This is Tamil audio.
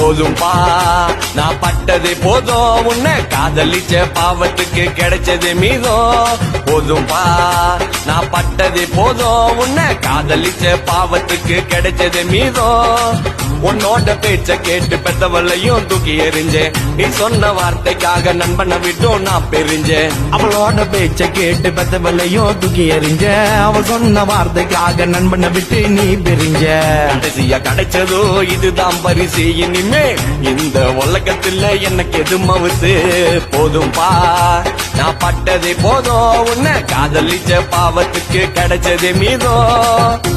போதும்பா நான் பட்டது போதும் உன்னை காதலிச்ச பாவத்துக்கு கிடைச்சது மீதம் போதும்பா நான் பட்டது போதும் உன்னை காதலிச்ச பாவத்துக்கு கிடைச்சது மீதம் உன்னோட பேச்ச கேட்டு பெத்தவளையும் தூக்கி எறிஞ்சேன் நீ சொன்ன வார்த்தைக்காக நண்பனை விட்டும் நான் பிரிஞ்சேன் அவளோட பேச்ச கேட்டு பெத்தவளையும் தூக்கி எறிஞ்ச அவள் சொன்ன வார்த்தைக்காக நண்பனை விட்டு நீ பிரிஞ்ச கடைசியா கிடைச்சதோ இதுதான் பரிசு இனிமே இந்த உலகத்துல எனக்கு எது மவுசு போதும்பா நான் பட்டதே போதும் உன்னை காதலிச்ச பாவத்துக்கு கிடைச்சதே மீதம்